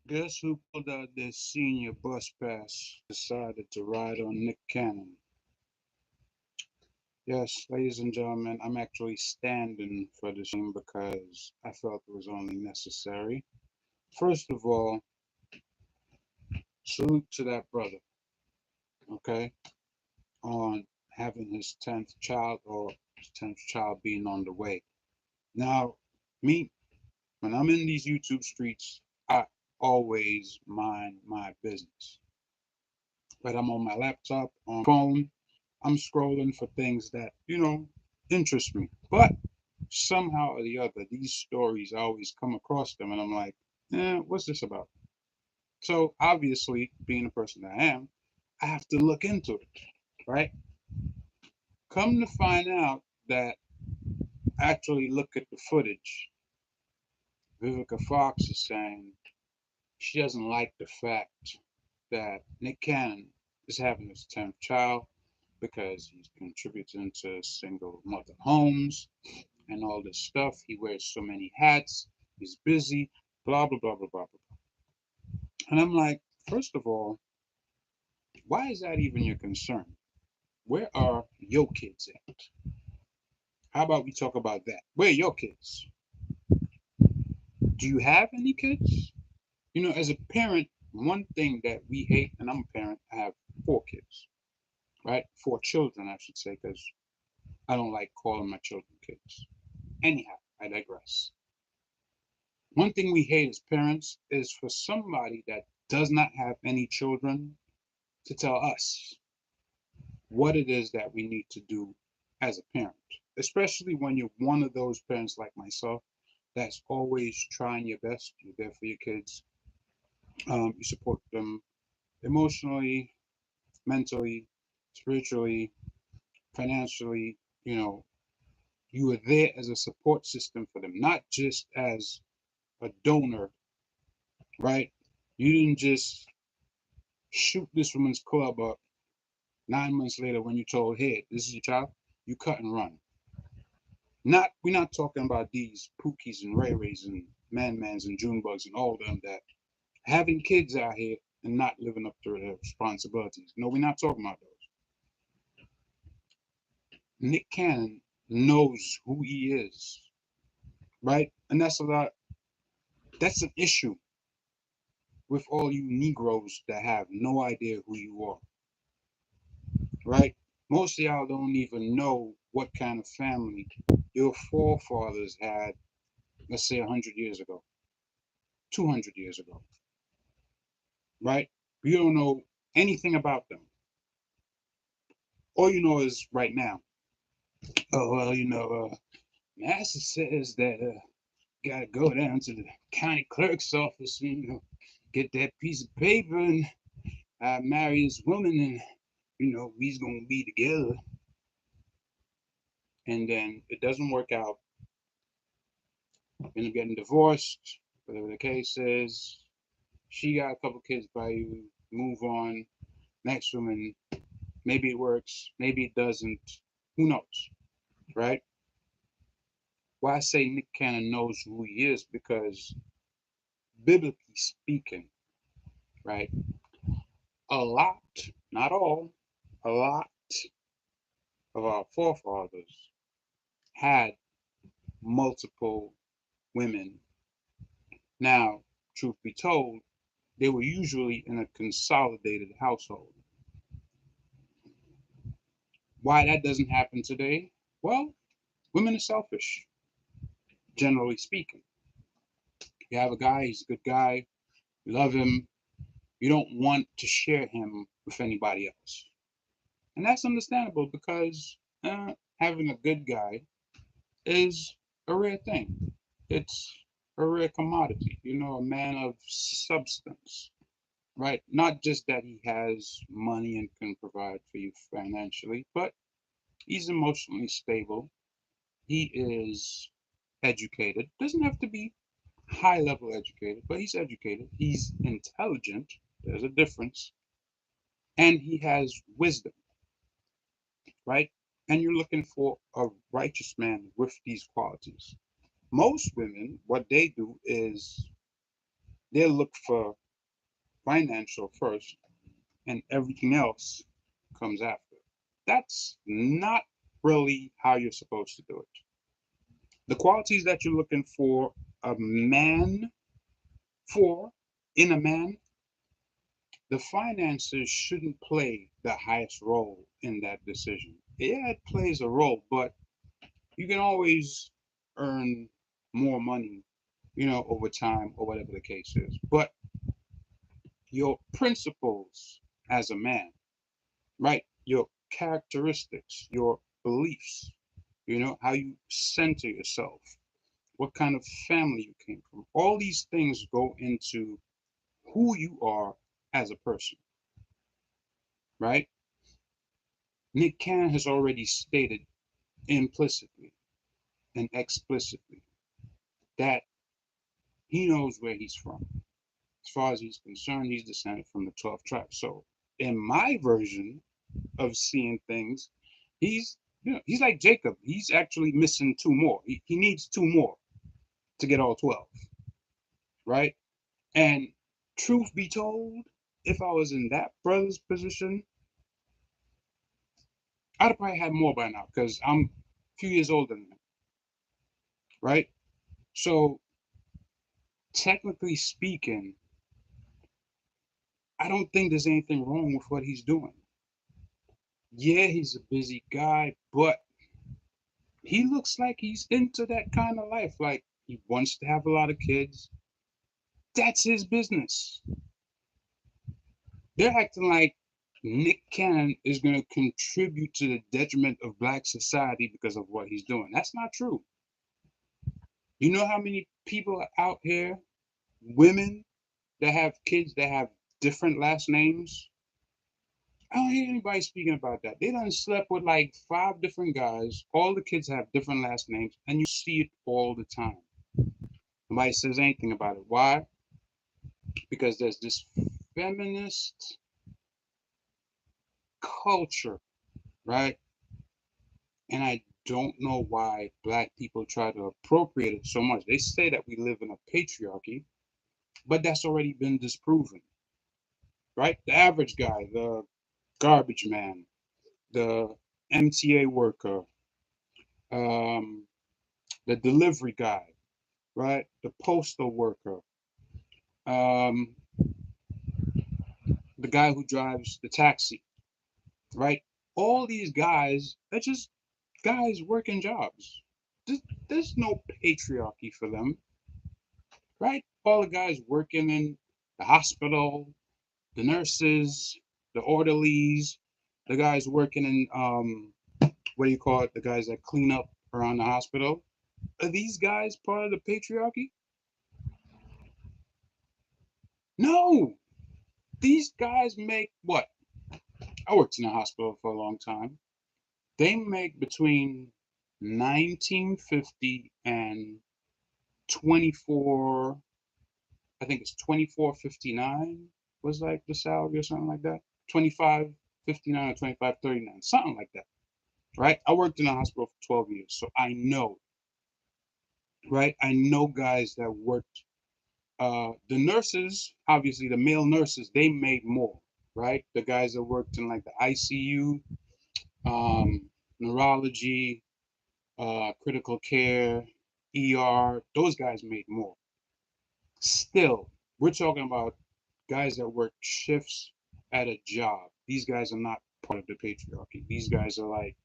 Guess who pulled out their senior bus pass, decided to ride on Nick Cannon? Yes, ladies and gentlemen, I'm actually standing for this name because I felt it was only necessary. First of all, salute to that brother, okay, on having his 10th child or his 10th child being on the way. Now, me, when I'm in these YouTube streets, I always mind my business. But I'm on my laptop, on my phone, I'm scrolling for things that, interest me. But somehow or the other, these stories, I always come across them and I'm like, what's this about? So obviously, being the person that I am, I have to look into it, right? Come to find out that actually look at the footage. Vivica Fox is saying she doesn't like the fact that Nick Cannon is having his 10th child because he's contributing to single mother homes and all this stuff. He wears so many hats, he's busy, blah, blah, blah, blah, blah, blah. And I'm like, first of all, why is that even your concern? Where are your kids at? How about we talk about that? Where are your kids? Do you have any kids? As a parent, one thing that we hate, and I'm a parent, I have 4 kids, right? 4 children, I should say, because I don't like calling my children kids. Anyhow, I digress. One thing we hate as parents is for somebody that does not have any children to tell us what it is that we need to do as a parent, especially when you're one of those parents like myself that's always trying your best. You're there for your kids. You support them emotionally, mentally, spiritually, financially. You are there as a support system for them, not just as a donor, right? You didn't just shoot this woman's club up 9 months later when you told, hey, this is your child, you cut and run. We're not talking about these Pookies and Ray Rays and Man Mans and Junebugs and all of them that having kids out here and not living up to their responsibilities. No, we're not talking about those. Nick Cannon knows who he is, right? And that's an issue with all you Negroes that have no idea who you are, right? Most of y'all don't even know what kind of family your forefathers had, let's say 100 years ago, 200 years ago, right? You don't know anything about them. All you know is right now. Oh, well, Master says that got to go down to the county clerk's office and, get that piece of paper and marry this woman and, we's going to be together. And then it doesn't work out. End up getting divorced, whatever the case is. She got a couple kids by you, move on. Next woman, maybe it works, maybe it doesn't. Who knows, right? Why I say Nick Cannon knows who he is because, biblically speaking, right, a lot, not all, a lot of our forefathers had multiple women. Now, truth be told, they were usually in a consolidated household. Why that doesn't happen today? Well, women are selfish, generally speaking. You have a guy, he's a good guy, you love him, you don't want to share him with anybody else. And that's understandable because having a good guy is a rare thing. It's a rare commodity, a man of substance, right? Not just that he has money and can provide for you financially, but he's emotionally stable. He is educated. Doesn't have to be high level educated, but he's educated. He's intelligent. There's a difference. And he has wisdom, right? And you're looking for a righteous man with these qualities. Most women, what they do is They look for financial first, and everything else comes after. That's not really how you're supposed to do it. The qualities that you're looking for a man for in a man, the finances shouldn't play the highest role in that decision. Yeah, it plays a role, but you can always earn more money, over time or whatever the case is. But your principles as a man, right? Your characteristics, your beliefs, how you center yourself, what kind of family you came from. All these things go into who you are as a person, right? Nick Cannon has already stated implicitly and explicitly that he knows where he's from. As far as he's concerned, he's descended from the 12 tribes. So, in my version of seeing things, he's he's like Jacob. He's actually missing two more. He needs two more to get all 12, right? And truth be told, if I was in that brother's position, I'd have probably had more by now because I'm a few years older than him, right? So technically speaking, I don't think there's anything wrong with what he's doing. Yeah, he's a busy guy, but he looks like he's into that kind of life. Like he wants to have a lot of kids. That's his business. They're acting like Nick Cannon is going to contribute to the detriment of black society because of what he's doing. That's not true. You know how many people are out here, women that have kids that have different last names? I don't hear anybody speaking about that. They done slept with like 5 different guys. All the kids have different last names, and you see it all the time. Nobody says anything about it. Why? Because there's this feminist culture, right? And I don't know why black people try to appropriate it so much. They say that we live in a patriarchy, but that's already been disproven, right? The average guy, the garbage man, the MTA worker, um, the delivery guy, right? The postal worker, um, the guy who drives the taxi, right? All these guys are just guys working jobs. There's no patriarchy for them, right? All the guys working in the hospital, the nurses, the orderlies, the guys working in what do you call it? The guys that clean up around the hospital. Are these guys part of the patriarchy? No. These guys make what? I worked in a hospital for a long time. They make between 1950 and 24, I think it's 24.59 was like the salary or something like that. 25.59 or 25.39, something like that. Right? I worked in a hospital for 12 years, so I know, right? I know guys that worked. The nurses, obviously, the male nurses, they made more, right? The guys that worked in like the ICU, neurology, critical care, ER, those guys made more. Still, we're talking about guys that work shifts at a job. These guys are not part of the patriarchy. These guys are like,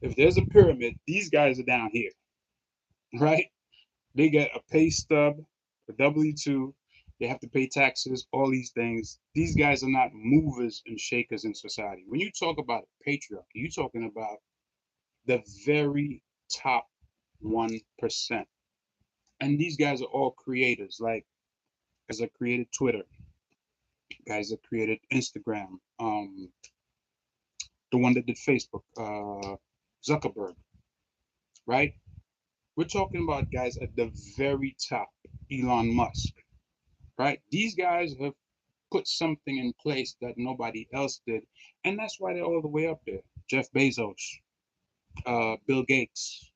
if there's a pyramid, these guys are down here, right? They get a pay stub, a W-2. They have to pay taxes, all these things. These guys are not movers and shakers in society. When you talk about patriarchy, you're talking about the very top 1%. And these guys are all creators, like guys that created Twitter, guys that created Instagram, the one that did Facebook, Zuckerberg, right? We're talking about guys at the very top, Elon Musk, right? These guys have put something in place that nobody else did, and that's why they're all the way up there. Jeff Bezos, Bill Gates,